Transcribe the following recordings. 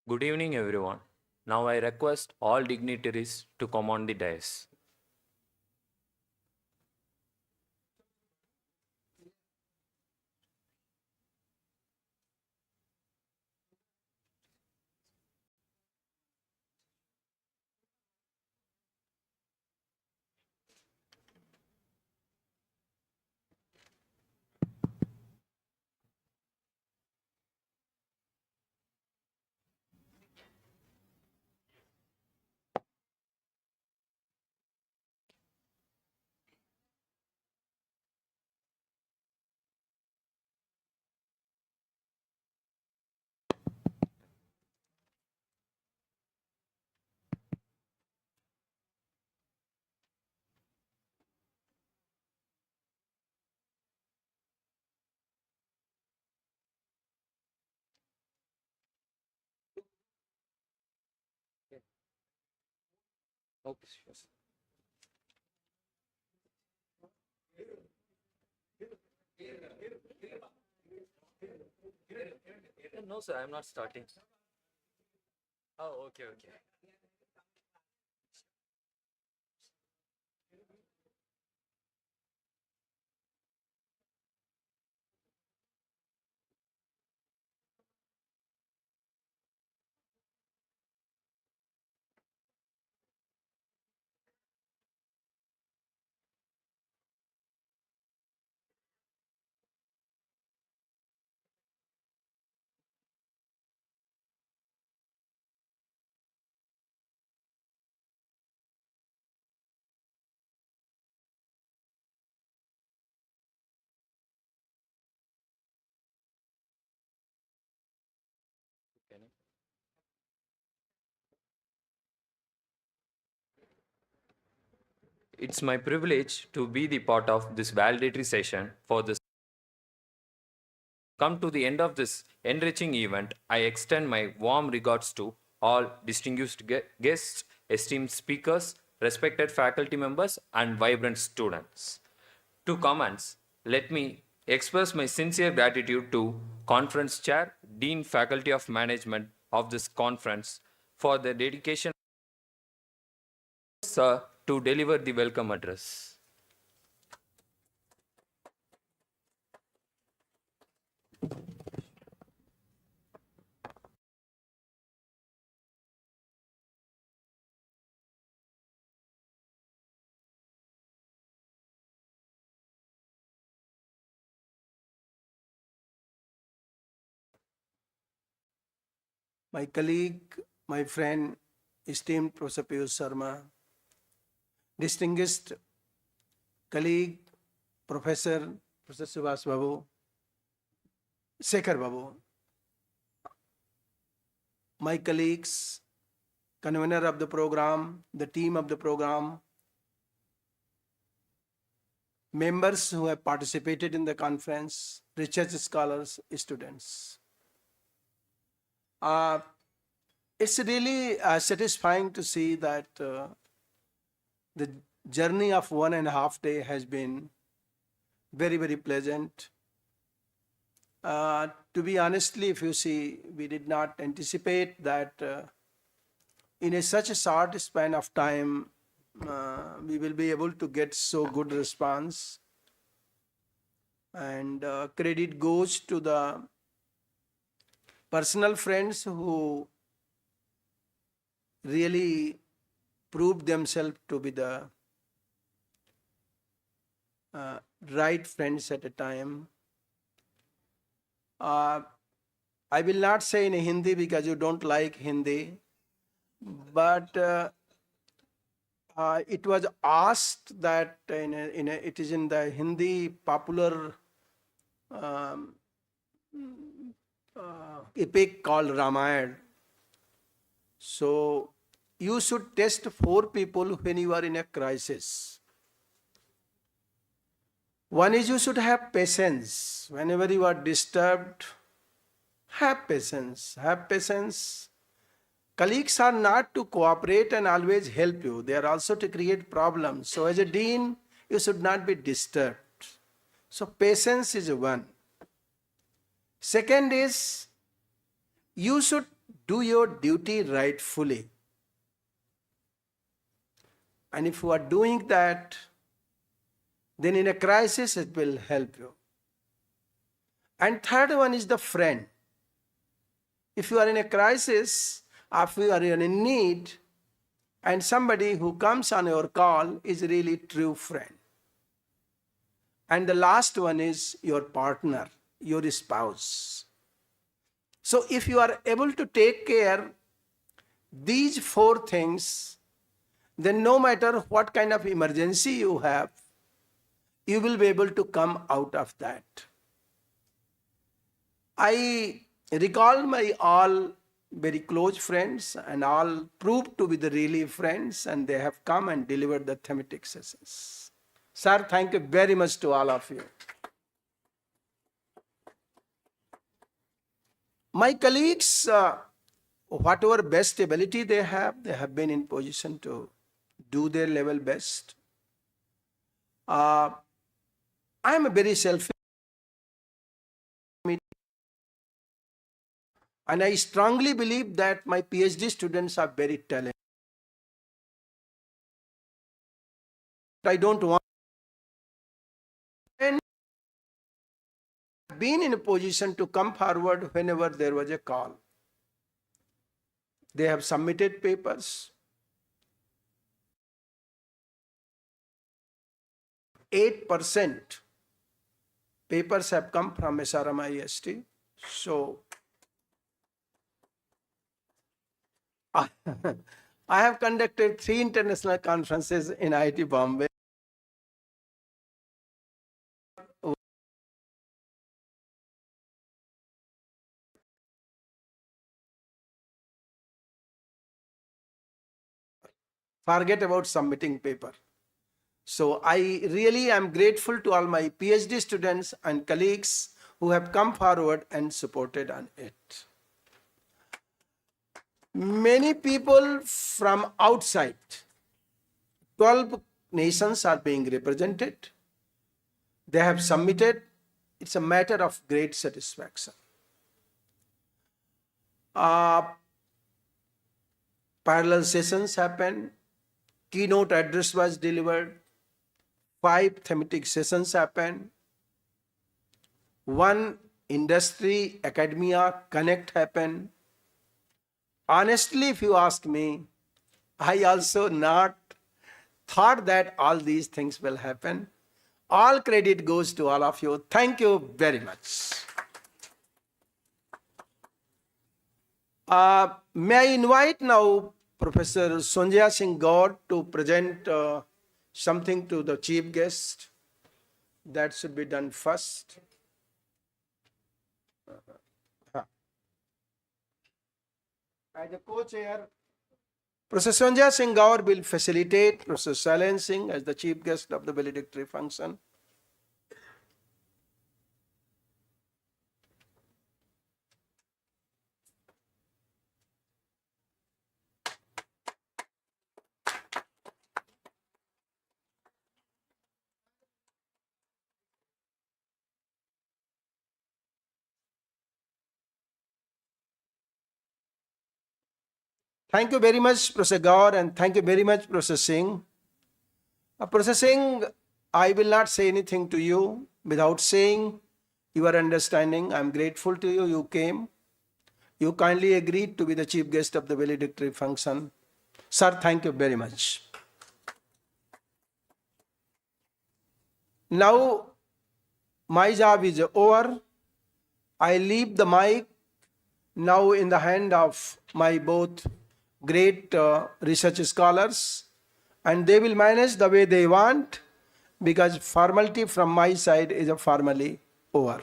Good evening, everyone. Now I request all dignitaries to come on the dais. Okay, yes. No, sir, I'm not starting. Oh, okay, okay. Can I- It's my privilege to be the part of this valedictory session for this. Come to the end of this enriching event, I extend my warm regards to all distinguished guests, esteemed speakers, respected faculty members, and vibrant students. To comments, let me express my sincere gratitude to Conference Chair, Dean Faculty of Management of this conference for their dedication, sir, to deliver the welcome address. My colleague, my friend, esteemed Professor Piyush Sharma, distinguished colleague, Professor Subhash Babu, Shekhar Babu, my colleagues, convener of the program, the team of the program, members who have participated in the conference, research scholars, students. It's really satisfying to see that the journey of 1.5 days has been very, very pleasant. To be honestly, if you see, we did not anticipate that in such a short span of time, we will be able to get so good response. And credit goes to the personal friends who really proved themselves to be the right friends at a time. I will not say in Hindi because you don't like Hindi, but it was asked that it is in the Hindi popular um, epic called Ramayana. So you should test 4 people when you are in a crisis. One is you should have patience. Whenever you are disturbed, have patience. Have patience. Colleagues are not to cooperate and always help you. They are also to create problems. So as a dean, you should not be disturbed. So patience is one. Second is you should do your duty rightfully. And if you are doing that, then in a crisis it will help you. And third one is the friend. If you are in a crisis, or if you are in a need, and somebody who comes on your call is really true friend. And the last one is your partner, your spouse. So if you are able to take care these four things, then no matter what kind of emergency you have, you will be able to come out of that. I recall my all very close friends, and all proved to be the really friends, and they have come and delivered the thematic sessions. Sir, thank you very much to all of you. My colleagues, whatever best ability they have been in position to do their level best. I am a very selfish, and I strongly believe that my PhD students are very talented. I don't want and been in a position to come forward whenever there was a call. They have submitted papers. 8% papers have come from SRMIST. So I have conducted 3 international conferences in IIT Bombay. Forget about submitting paper. So I really am grateful to all my PhD students and colleagues who have come forward and supported on it. Many people from outside, 12 nations are being represented. They have submitted. It's a matter of great satisfaction. Parallel sessions happened. Keynote address was delivered. 5 thematic sessions happened. 1 industry academia connect happened. Honestly, if you ask me, I also not thought that all these things will happen. All credit goes to all of you. Thank you very much. May I invite now Professor Sonjya Singh Gaur to present something to the chief guest. That should be done first. As a co-chair, Professor Sonjya Singh Gaur will facilitate Professor Shailen Singh as the chief guest of the valedictory function. Thank you very much, Professor Gaur, and thank you very much, Professor Singh. Professor Singh, I will not say anything to you without saying your understanding. I am grateful to you. You came. You kindly agreed to be the chief guest of the valedictory function. Sir, thank you very much. Now, my job is over. I leave the mic now in the hand of my both great research scholars, and they will manage the way they want, because formality from my side is formally over.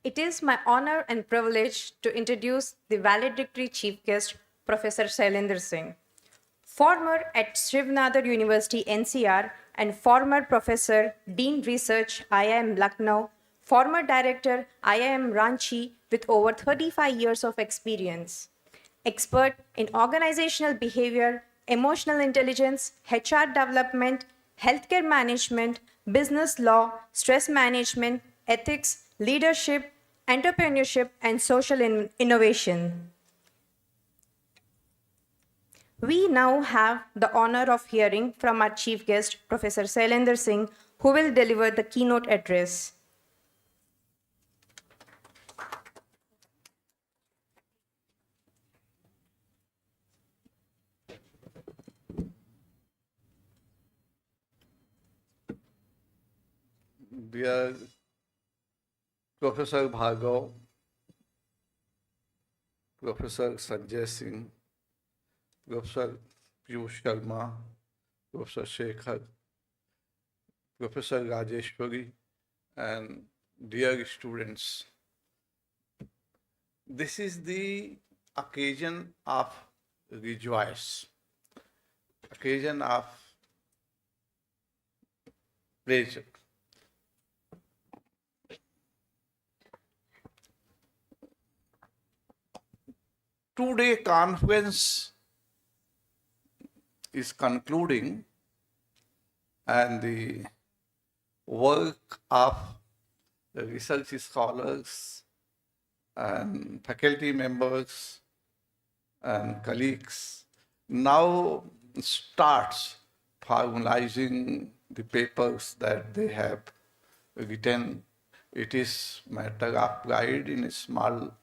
It is my honor and privilege to introduce the valedictory chief guest, Professor Shailendra Singh. Former at Srivnadar University, NCR, and former Professor, Dean Research, IIM Lucknow, former director, IIM Ranchi, with over 35 years of experience. Expert in organizational behavior, emotional intelligence, HR development, healthcare management, business law, stress management, ethics, leadership, entrepreneurship, and social innovation. We now have the honor of hearing from our chief guest, Professor Shailendra Singh, who will deliver the keynote address. Dear Professor Bhargav, Professor Sanjay Singh, Professor Piyush Sharma, Professor Shekhar, Professor Rajeshwari, and dear students, this is the occasion of rejoice, occasion of pleasure. Two-day conference is concluding, and the work of the research scholars and faculty members and colleagues now starts formalizing the papers that they have written. It is matter of pride in a small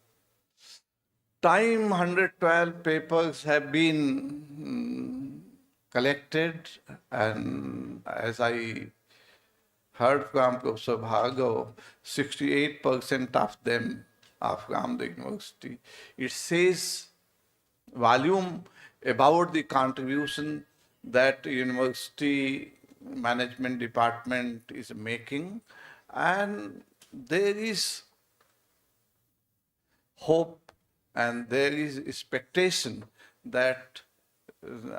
time. 112 papers have been collected, and as I heard from Professor Bhargav, 68% of them are from the university. It says volume about the contribution that university management department is making, and there is hope and there is expectation that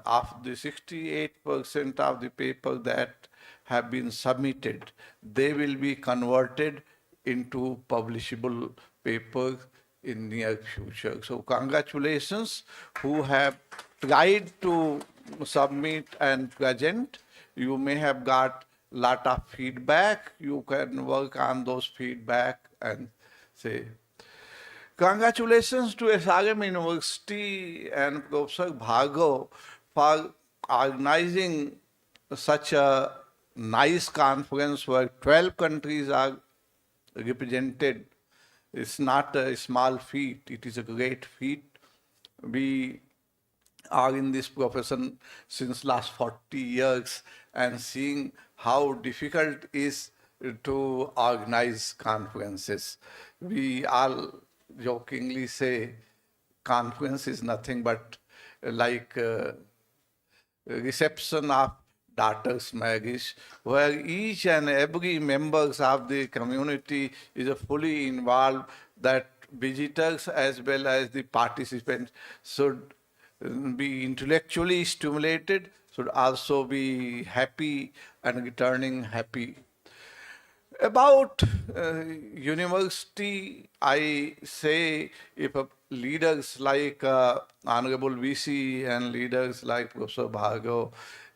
of the 68% of the paper that have been submitted, they will be converted into publishable papers in near future. So congratulations who have tried to submit and present. You may have got lot of feedback. You can work on those feedback and say. Congratulations to SRM University and Professor Bhargav for organizing such a nice conference where 12 countries are represented. It's not a small feat, it is a great feat. We are in this profession since last 40 years and seeing how difficult it is to organize conferences. We all jokingly say conference is nothing but like reception of daughter's marriage, where each and every members of the community is fully involved, that visitors as well as the participants should be intellectually stimulated, should also be happy and returning happy. About university, I say if leaders like Honorable VC and leaders like Professor Bhargav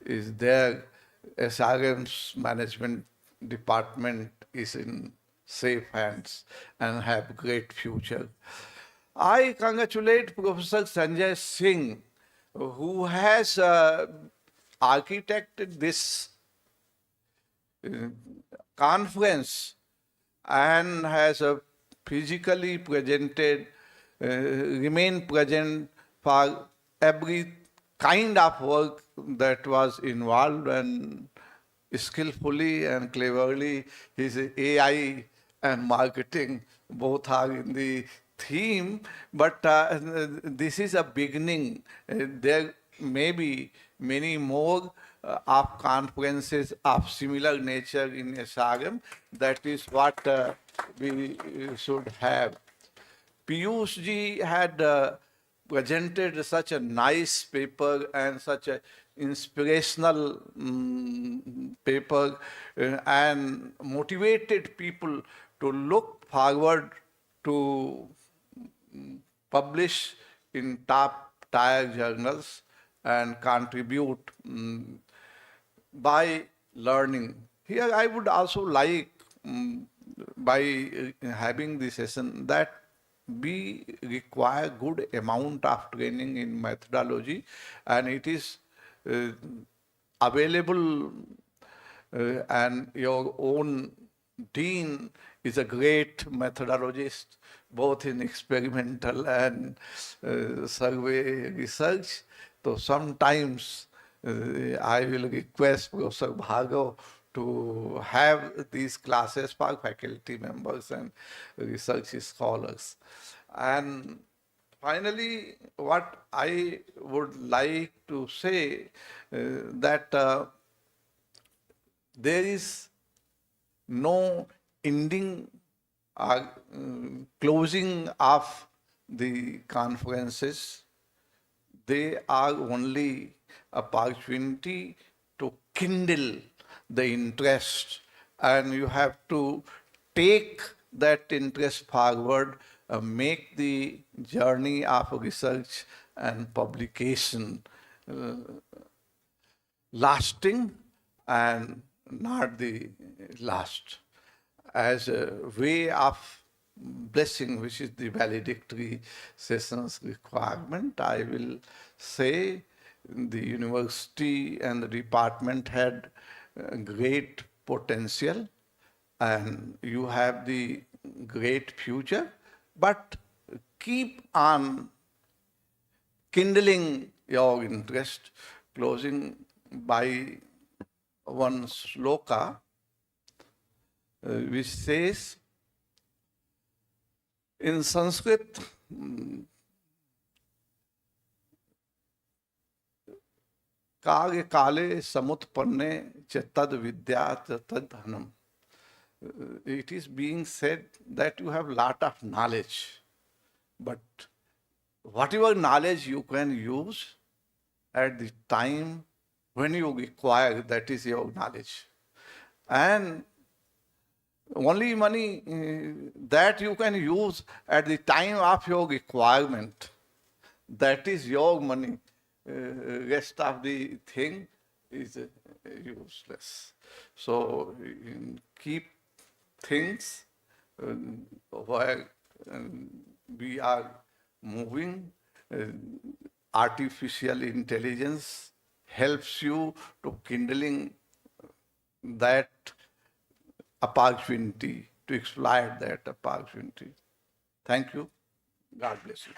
is there, SRM's management department is in safe hands and have great future. I congratulate Professor Sanjay Singh, who has architected this conference and has physically presented, remain present for every kind of work that was involved, and skillfully and cleverly his AI and marketing both are in the theme, but this is a beginning. There may be many more of conferences of similar nature in SRM. That is what we should have. Piyush ji had presented such a nice paper and such an inspirational paper and motivated people to look forward to publish in top tier journals and contribute by learning. Here I would also like, by having this session, that we require good amount of training in methodology, and it is available, and your own dean is a great methodologist, both in experimental and survey research. So sometimes I will request Professor Bhargav to have these classes for faculty members and research scholars. And finally, what I would like to say that there is no ending or closing of the conferences. They are only opportunity to kindle the interest, and you have to take that interest forward, make the journey of research and publication lasting and not the last. As a way of blessing, which is the valedictory sessions requirement, I will say the university and the department had great potential, and you have the great future, but keep on kindling your interest. Closing by one sloka, which says in Sanskrit, कार्य काले समुत्पन्ने च तद विद्या च तद धनम. It is being said that you have lot of knowledge, but whatever knowledge you can use at the time when you require, that is your knowledge. And only money that you can use at the time of your requirement, that is your money. Rest of the thing is useless. So keep things where we are moving. Artificial intelligence helps you to kindling that opportunity, to exploit that opportunity. Thank you. God bless you.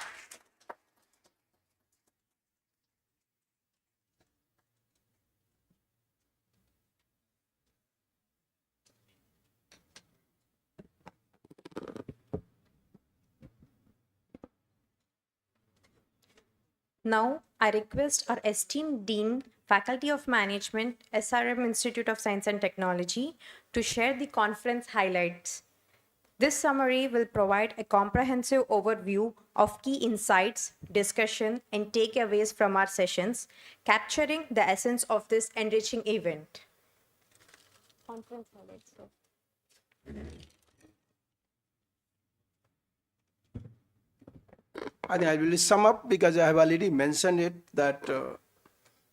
Now, I request our esteemed Dean, Faculty of Management, SRM Institute of Science and Technology, to share the conference highlights. This summary will provide a comprehensive overview of key insights, discussion, and takeaways from our sessions, capturing the essence of this enriching event. Conference highlights. I think I will sum up because I have already mentioned it, that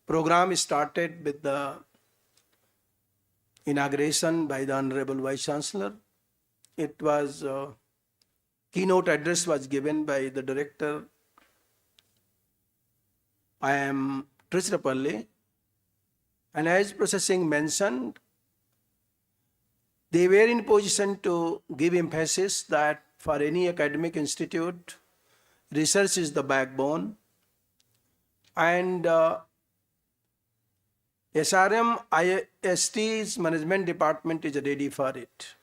program started with the inauguration by the Honorable Vice Chancellor. It was keynote address was given by the director. I am Trishrapalli, and as Professor Singh mentioned, they were in position to give emphasis that for any academic institute, research is the backbone, and SRM IST's management department is ready for it.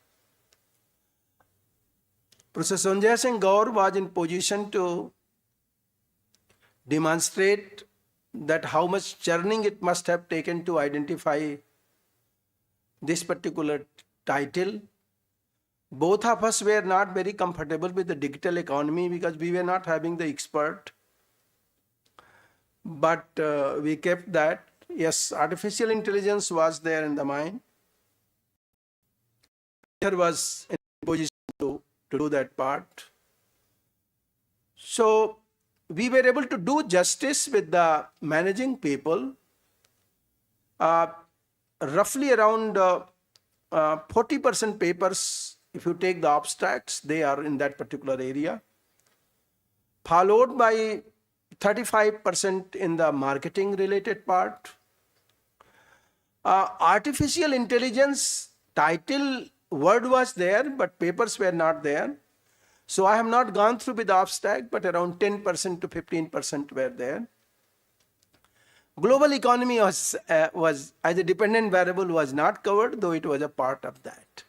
Professor Sanjay Singh Gaur was in position to demonstrate that how much churning it must have taken to identify this particular title. Both of us were not very comfortable with the digital economy because we were not having the expert. But we kept that. Yes, artificial intelligence was there in the mind. There was in position to do that part. So we were able to do justice with the managing people. Roughly around 40% papers, if you take the abstracts, they are in that particular area, followed by 35% in the marketing related part. Artificial intelligence title word was there, but papers were not there. So I have not gone through with the abstract, but around 10% to 15% were there. Global economy was as a dependent variable was not covered, though it was a part of that.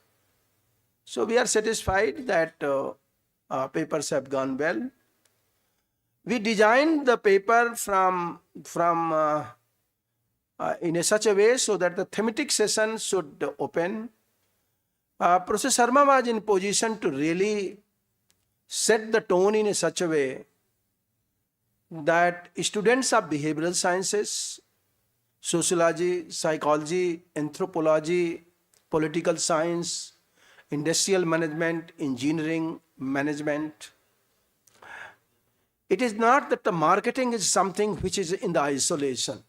So we are satisfied that papers have gone well. We designed the paper in such a way so that the thematic session should open. Professor Sharma was in position to really set the tone in such a way that students of behavioral sciences, sociology, psychology, anthropology, political science, industrial management, engineering, management. It is not that the marketing is something which is in the isolation.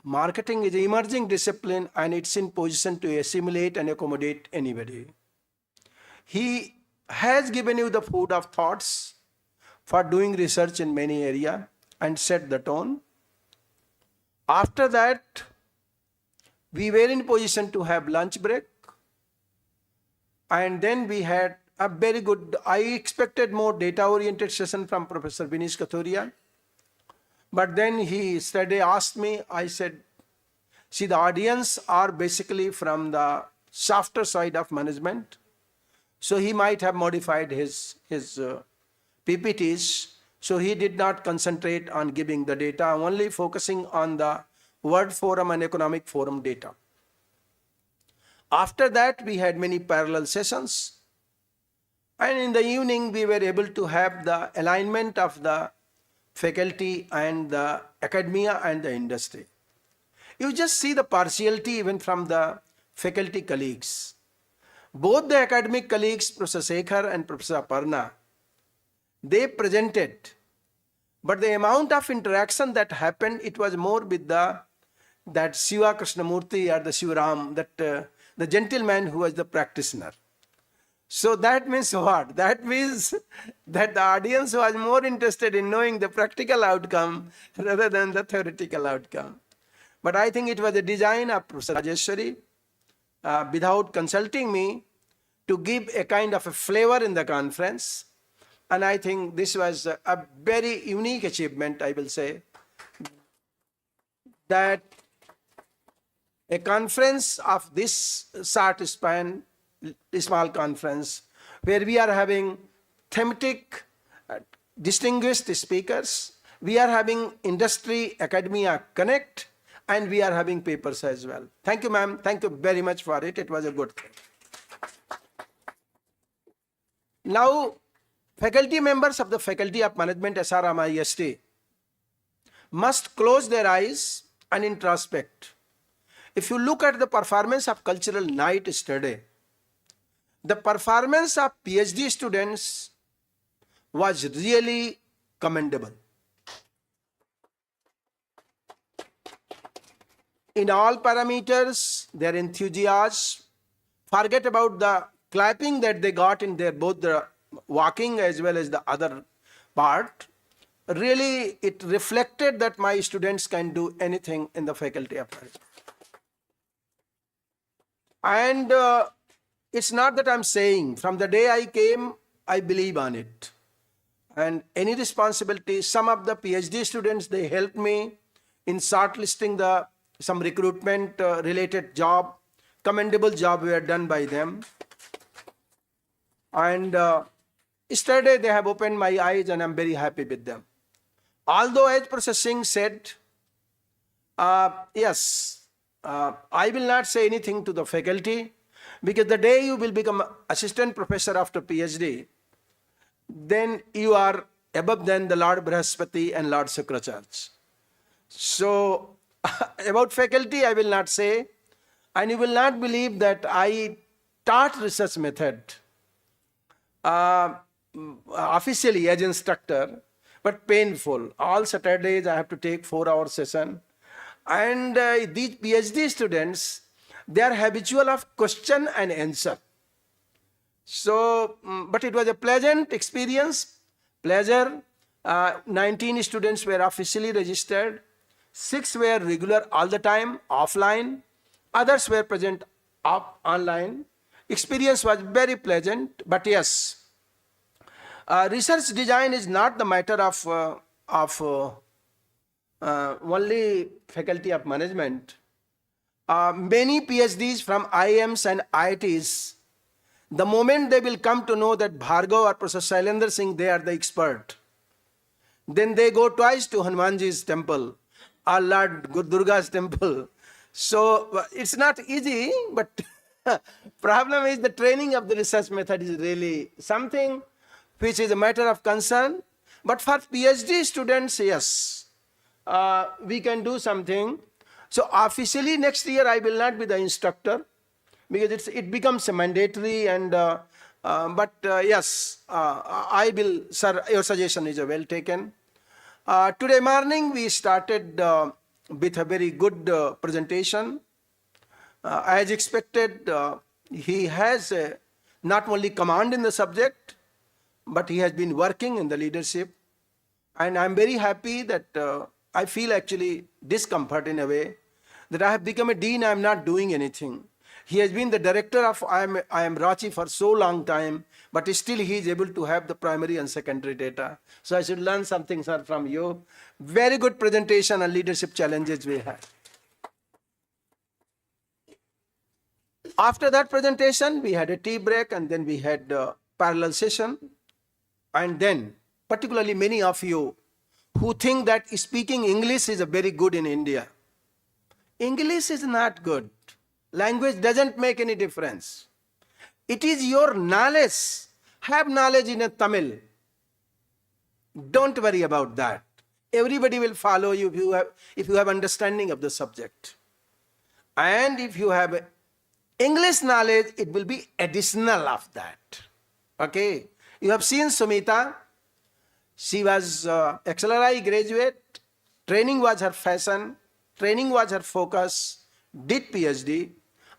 Marketing is an emerging discipline and it's in position to assimilate and accommodate anybody. He has given you the food of thoughts for doing research in many areas and set the tone. After that, we were in position to have lunch break. And then we had a very good, I expected more data-oriented session from Professor Vinesh Kathuria. But then he asked me, I said, see, the audience are basically from the softer side of management. So he might have modified his PPTs. So he did not concentrate on giving the data, only focusing on the World Forum and Economic Forum data. After that, we had many parallel sessions. And in the evening, we were able to have the alignment of the faculty and the academia and the industry. You just see the partiality even from the faculty colleagues. Both the academic colleagues, Professor Sekhar and Professor Aparna, they presented, but the amount of interaction that happened, it was more with that Shiva Krishnamurti or the Shivaram, the gentleman who was the practitioner. So that means what? That means that the audience was more interested in knowing the practical outcome rather than the theoretical outcome. But I think it was a design of Professor Rajeshwari, without consulting me, to give a kind of a flavor in the conference. And I think this was a very unique achievement, I will say, that a conference of this short span, small conference, where we are having thematic, distinguished speakers, we are having industry, academia connect, and we are having papers as well. Thank you, ma'am. Thank you very much for it. It was a good thing. Now, faculty members of the Faculty of Management, SRMIST, must close their eyes and introspect. If you look at the performance of cultural night study, the performance of PhD students was really commendable. In all parameters, their enthusiasm, forget about the clapping that they got in their both the walking as well as the other part. Really, it reflected that my students can do anything in the Faculty of Management. And it's not that I'm saying, from the day I came, I believe on it. And any responsibility, some of the PhD students, they helped me in shortlisting some recruitment related job, commendable job were done by them. And yesterday they have opened my eyes and I'm very happy with them. Although as Professor Singh said, yes, I will not say anything to the faculty, because the day you will become assistant professor after PhD, then you are above than the Lord Brahaspati and Lord Shukracharya. So about faculty I will not say, and you will not believe that I taught research method uh, officially as instructor, but painful. All Saturdays I have to take 4-hour session. And these PhD students, they are habitual of question and answer. So, but it was a pleasant experience, pleasure. 19 students were officially registered. 6 were regular all the time, offline. Others were present online. Experience was very pleasant, but yes, research design is not the matter of only faculty of management. Many PhDs from IIMs and IITs, the moment they will come to know that Bhargav or Professor Shailendra Singh, they are the expert, then they go twice to Hanumanji's temple or Lord Durga's temple. So it's not easy, but problem is the training of the research method is really something which is a matter of concern. But for PhD students, yes, we can do something. So officially next year I will not be the instructor because it becomes a mandatory and yes, I will, sir, your suggestion is well taken. Today morning we started with a very good presentation. As expected, he has not only command in the subject, but he has been working in the leadership. And I'm very happy that I feel actually discomfort in a way that I have become a dean, I'm not doing anything. He has been the director of I am Rachi for so long time, but still he is able to have the primary and secondary data. So I should learn something, sir, from you. Very good presentation and leadership challenges we had. After that presentation, we had a tea break and then we had a parallel session. And then, particularly many of you who think that speaking English is very good in India. English is not good. Language doesn't make any difference. It is your knowledge. Have knowledge in a Tamil. Don't worry about that. Everybody will follow you if you have understanding of the subject. And if you have English knowledge, it will be additional of that. Okay? You have seen Sumita. She was XLRI graduate. Training was her fashion. Training was her focus. Did PhD.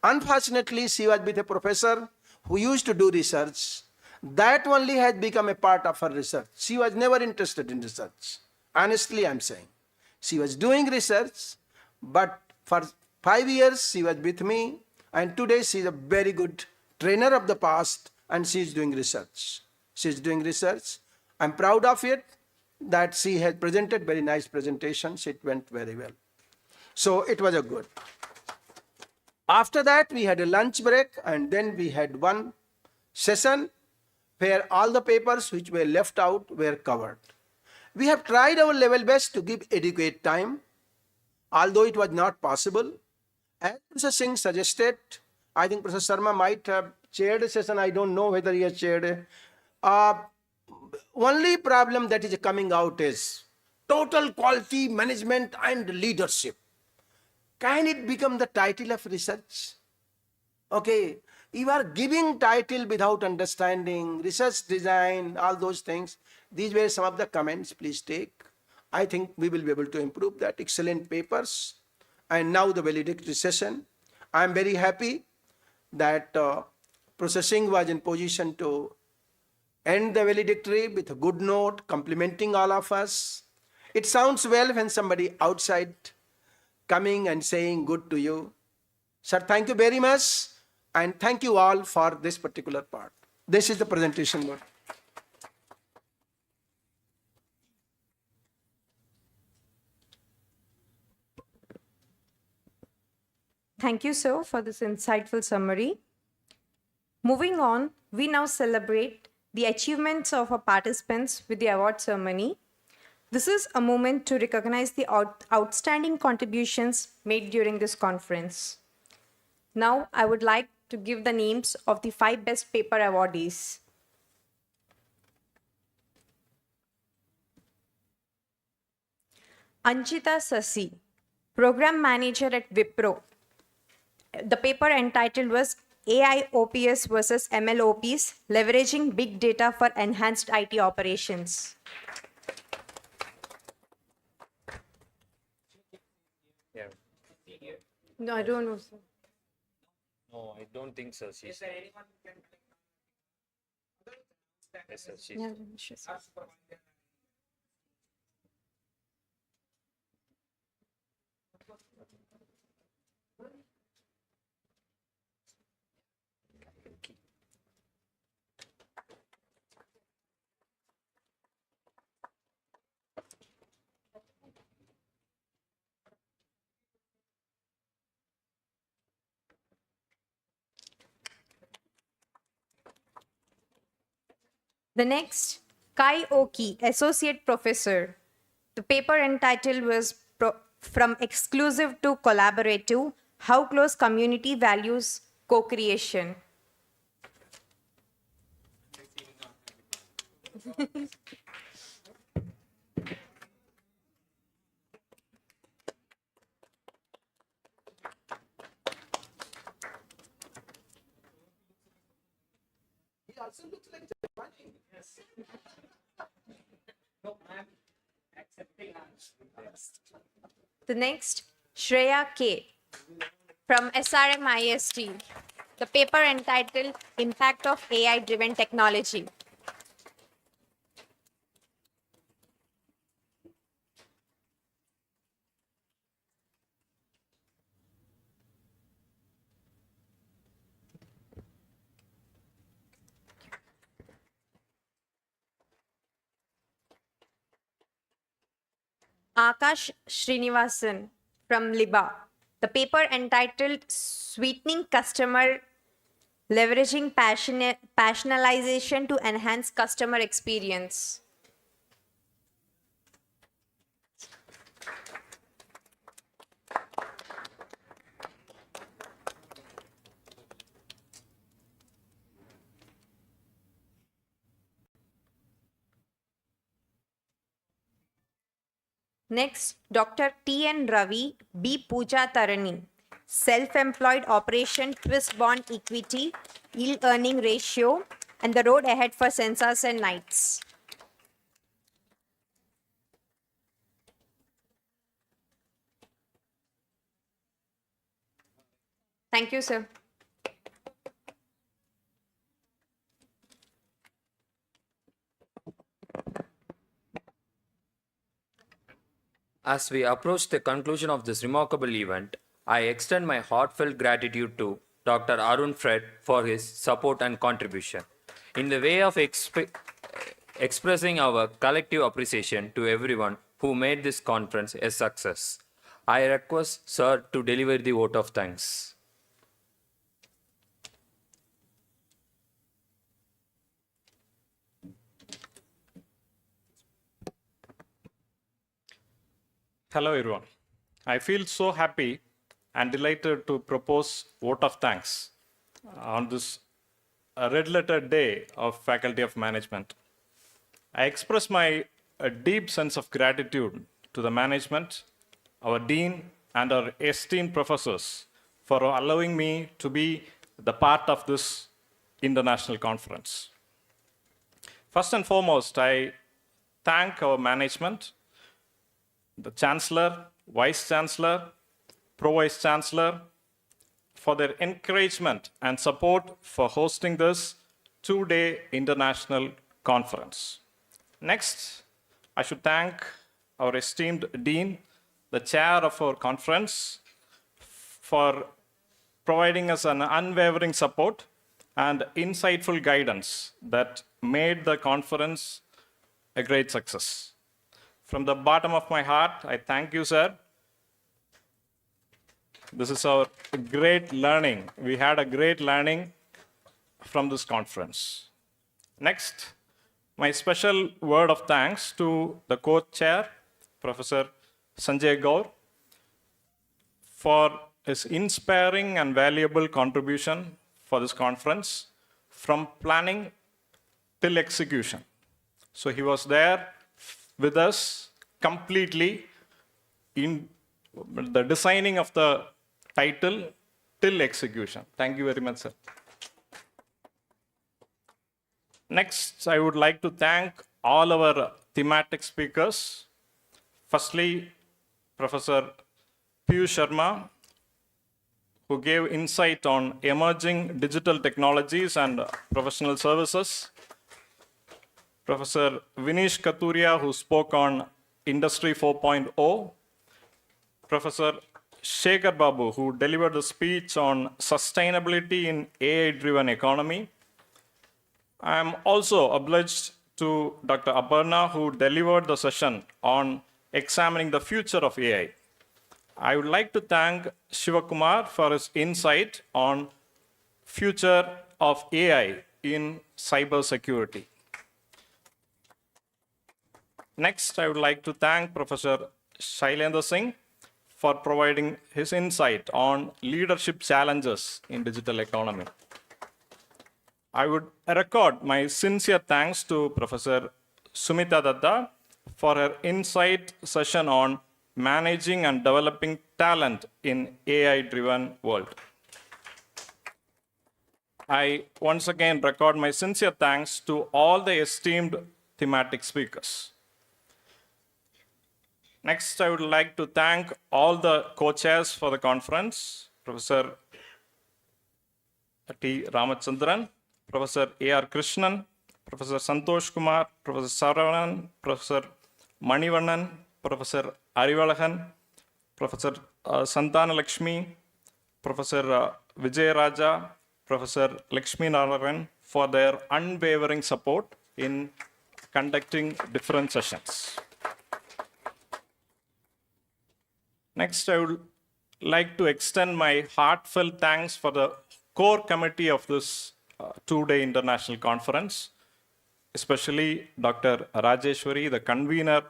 Unfortunately, she was with a professor who used to do research. That only has become a part of her research. She was never interested in research. Honestly, I'm saying. She was doing research, but for 5 years she was with me, and today she is a very good trainer of the past, and she is doing research. She is doing research. I'm proud of it that she has presented very nice presentations. It went very well. So it was a good. After that, we had a lunch break, and then we had one session where all the papers which were left out were covered. We have tried our level best to give adequate time, although it was not possible. As Professor Singh suggested, I think Professor Sharma might have chaired a session. I don't know whether he has chaired. Only problem that is coming out is total quality management and leadership. Can it become the title of research? Okay, you are giving title without understanding, research design, all those things. These were some of the comments, please take. I think we will be able to improve that. Excellent papers. And now the valedictory session. I am very happy that Professor Singh was in position to end the valedictory with a good note, complimenting all of us. It sounds well when somebody outside coming and saying good to you. Sir, thank you very much, and thank you all for this particular part. This is the presentation note. Thank you, sir, for this insightful summary. Moving on, we now celebrate the achievements of our participants with the award ceremony. This is a moment to recognize the outstanding contributions made during this conference. Now, I would like to give the names of the 5 best paper awardees. Anchita Sasi, Program Manager at Wipro. The paper entitled was AI OPS versus ML OPs, leveraging big data for enhanced IT operations. Yeah. No, I don't know, sir. No, I don't think so. She's. Yes, sir. She's. Yeah, sure, sir. The next, Kai Oki, Associate Professor. The paper entitled was From Exclusive to Collaborative, How Close Community Values Co-Creation. He also looks like Japani. The next, Shreya K. from SRMIST. The paper entitled Impact of AI-Driven Technology. Akash Srinivasan from Liba. The paper entitled Sweetening Customer Leveraging Passionalization to Enhance Customer Experience. Next, Dr. T.N. Ravi, B. Pooja Tarani. Self-employed operation, twist bond equity, yield earning ratio, and the road ahead for sensors and nights. Thank you, sir. As we approach the conclusion of this remarkable event, I extend my heartfelt gratitude to Dr. Arun Fred for his support and contribution. In the way of expressing our collective appreciation to everyone who made this conference a success, I request Sir to deliver the vote of thanks. Hello everyone. I feel so happy and delighted to propose vote of thanks on this red letter day of Faculty of Management. I express my deep sense of gratitude to the management, our dean, and our esteemed professors for allowing me to be the part of this international conference. First and foremost, I thank our management, the Chancellor, Vice Chancellor, Pro-Vice Chancellor, for their encouragement and support for hosting this two-day international conference. Next, I should thank our esteemed Dean, the chair of our conference, for providing us an unwavering support and insightful guidance that made the conference a great success. From the bottom of my heart, I thank you, sir. This is our great learning. We had a great learning from this conference. Next, my special word of thanks to the co-chair, Professor Sanjay Gaur, for his inspiring and valuable contribution for this conference from planning till execution. So he was there with us completely in the designing of the title till execution. Thank you very much, sir. Next, I would like to thank all our thematic speakers. Firstly, Professor Piyush Sharma, who gave insight on emerging digital technologies and professional services. Professor Vinesh Katuria, who spoke on Industry 4.0. Professor Shekhar Babu, who delivered a speech on sustainability in AI-driven economy. I am also obliged to Dr. Aparna, who delivered the session on examining the future of AI. I would like to thank Shivakumar for his insight on future of AI in cybersecurity. Next, I would like to thank Professor Shailendra Singh for providing his insight on leadership challenges in digital economy. I would record my sincere thanks to Professor Sumita Datta for her insight session on managing and developing talent in AI-driven world. I once again record my sincere thanks to all the esteemed thematic speakers. Next, I would like to thank all the co-chairs for the conference, Professor T. Ramachandran, Professor A.R. Krishnan, Professor Santosh Kumar, Professor Saravanan, Professor Manivannan, Professor Arivalahan, Professor Santana Lakshmi, Professor Vijay Raja, Professor Lakshmi Narayan for their unwavering support in conducting different sessions. Next, I would like to extend my heartfelt thanks for the core committee of this two-day international conference, especially Dr. Rajeshwari, the convener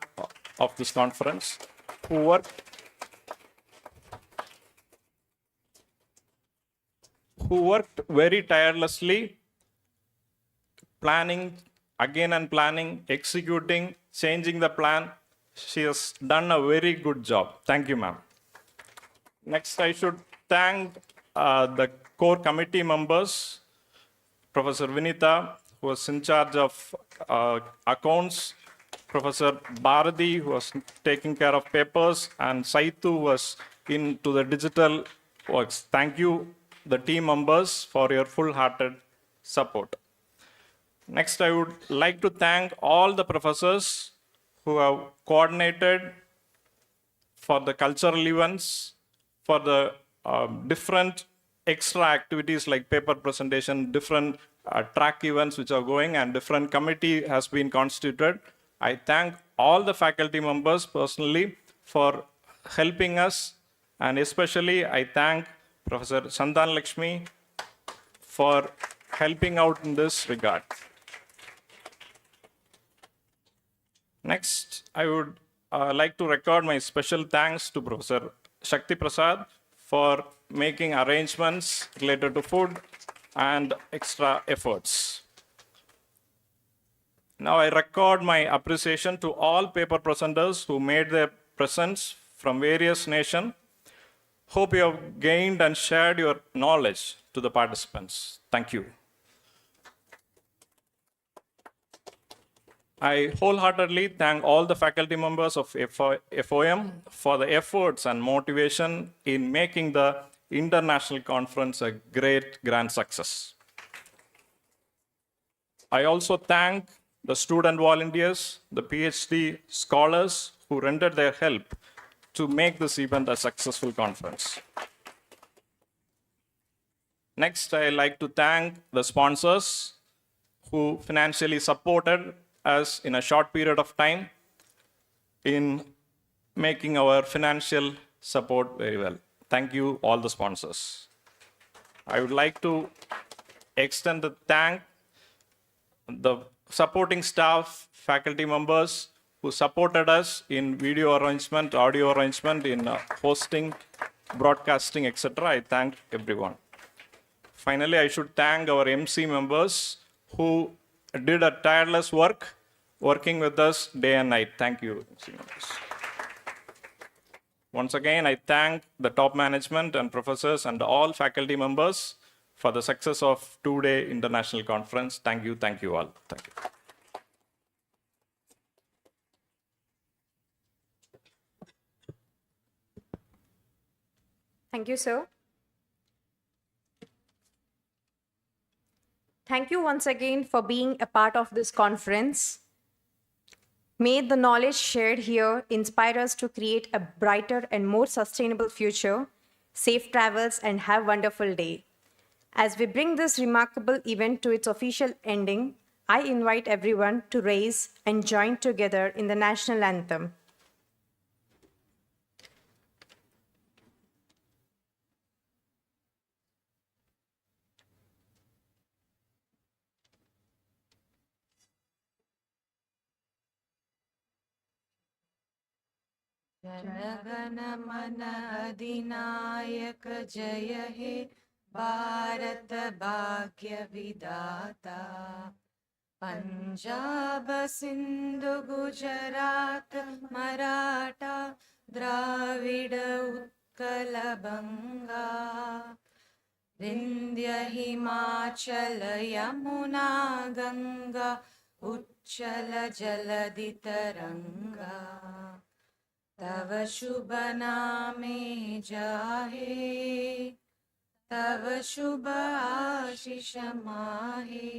of this conference, who worked very tirelessly, planning, executing, changing the plan. She has done a very good job. Thank you, ma'am. Next, I should thank the core committee members, Professor Vinita, who was in charge of accounts, Professor Bharati, who was taking care of papers, and Saitu, who was into the digital works. Thank you, the team members, for your full-hearted support. Next, I would like to thank all the professors who have coordinated for the cultural events, for the different extra activities like paper presentation, different track events which are going, and different committee has been constituted. I thank all the faculty members personally for helping us, and especially I thank Professor Sandan Lakshmi for helping out in this regard. Next, I would like to record my special thanks to Professor Shakti Prasad for making arrangements related to food and extra efforts. Now I record my appreciation to all paper presenters who made their presence from various nations. Hope you have gained and shared your knowledge to the participants. Thank you. I wholeheartedly thank all the faculty members of FOM for the efforts and motivation in making the international conference a great grand success. I also thank the student volunteers, the PhD scholars who rendered their help to make this event a successful conference. Next, I like to thank the sponsors who financially supported us in a short period of time in making our financial support very well. Thank you, all the sponsors. I would like to extend the thank the supporting staff, faculty members who supported us in video arrangement, audio arrangement, in hosting, broadcasting, etc. I thank everyone. Finally, I should thank our MC members who did a tireless working with us day and night. Thank you, MC members. Once again, I thank the top management and professors and all faculty members for the success of two-day international conference. Thank you all. Thank you. Thank you, sir. Thank you once again for being a part of this conference. May the knowledge shared here inspire us to create a brighter and more sustainable future. Safe travels and have a wonderful day. As we bring this remarkable event to its official ending, I invite everyone to raise and join together in the national anthem. जनगण मन अधिनायक जय हे भारत भाग्य विधाता पंजाब सिंधु गुजरात मराठा द्राविड उत्कल बंगा विंध्य हिमाचल यमुना गंगा उच्चल जलधि तरंगा तव शुभ नामे जाहे तव शुभ आशीष माहे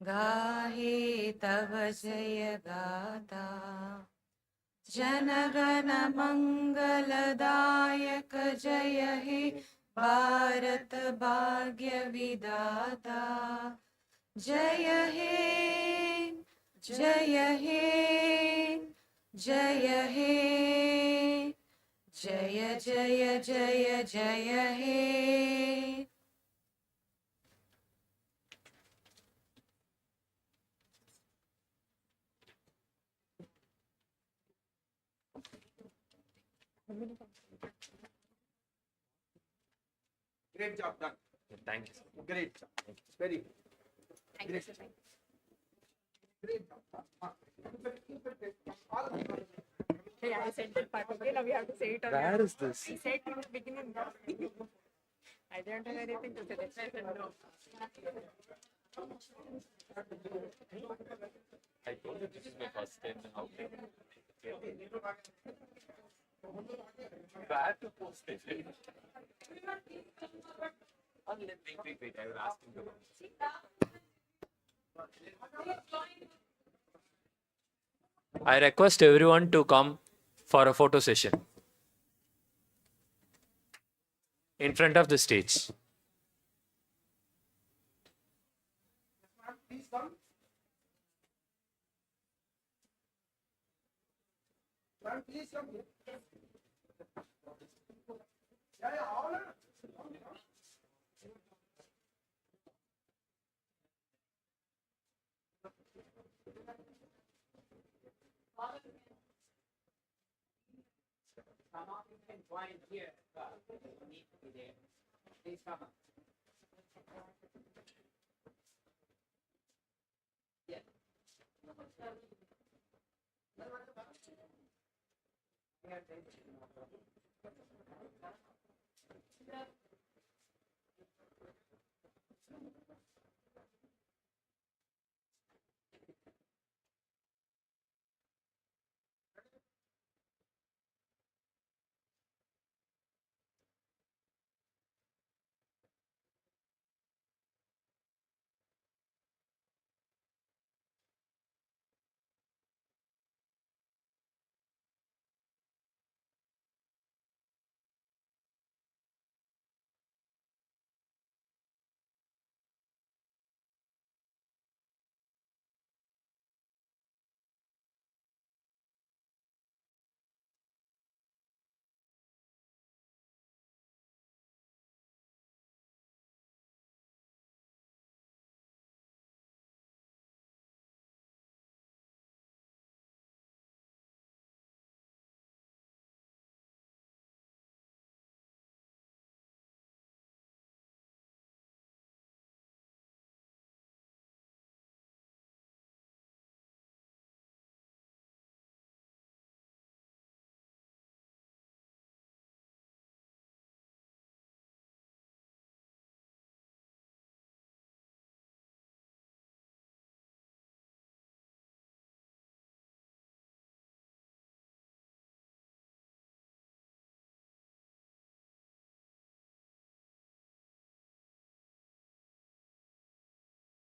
गाहे तव जय गाथा जनगण मंगलदायक जय हे भारत भाग्य विधाता जय हे जय हे जय हे जय जय जय जय हे Great job done. Thank you, sir. Great job. Very good. Thank you, sir. Great job. All Yeah, I said that part. Okay, now we have to say it. Where is this? I said in the beginning. I don't have anything to say. That's why I said no. I told you this is my first time. How can where to post it? Wait. I will ask him to. I request everyone to come for a photo session in front of the stage. please come. Ma'am, please come. Yeah, all.